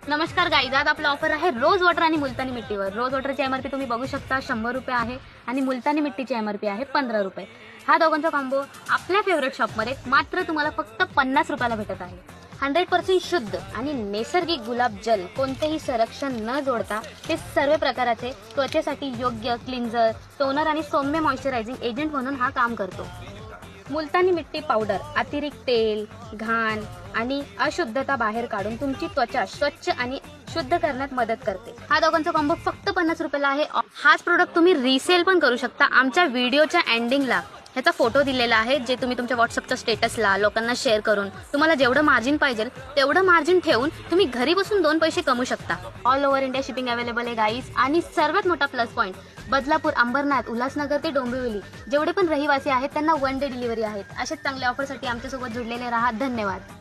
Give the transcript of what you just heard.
नमस्कार गाईज, आज आपला ऑफर आहे रोज वॉटर आणि मुलतानी मिट्टीवर। रोज वॉटरची एमआरपी तुम्ही बघू शकता 100 रुपये आहे आणि मुलतानी मिट्टीची एमआरपी आहे 15 रुपये। हा दोघांचा कॉम्बो आपल्या फेवरेट शॉपमध्ये मात्र तुम्हाला फक्त 50 रुपयाला भेटत आहे। 100% शुद्ध आणि नैसर्गिक गुलाब जल, कोणतेही संरक्षण न जोडता ते सर्व प्रकाराचे त्वचेसाठी योग्य क्लिन्झर, टोनर आणि सौम्य मॉइश्चरायझिंग एजंट म्हणून हा काम करतो। मुलतानी मिट्टी पावडर अतिरिक्त तेल, घाण आणि अशुद्धता बाहेर काढून तुमची त्वचा स्वच्छ आणि शुद्ध करण्यात मदत करते। हा दोघांचा कॉम्बो फक्त 50 रुपयाला आहे। हाच प्रोडक्ट तुम्ही रिसेल पण करू शकता। आमच्या व्हिडिओच्या एंडिंगला ह्याचा फोटो दिलेला आहे, जे तुम्ही तुमच्या व्हॉट्सअपच्या स्टेटसला लोकांना शेअर करून तुम्हाला जेवढं मार्जिन पाहिजे तेवढं मार्जिन ठेवून तुम्ही घरी बसून 2 पैसे कमवू शकता। All over India shipping available आहे गाईज। आणि सर्वात मोठा प्लस पॉईंट, बदलापूर, अंबरनाथ, उल्हासनगर ते डोंबिवली जेवढे पण रहिवासी आहेत त्यांना 1 डे डिलिव्हरी आहेत। अशाच चांगल्या ऑफरसाठी आमच्यासोबत जुडलेले राहा। धन्यवाद।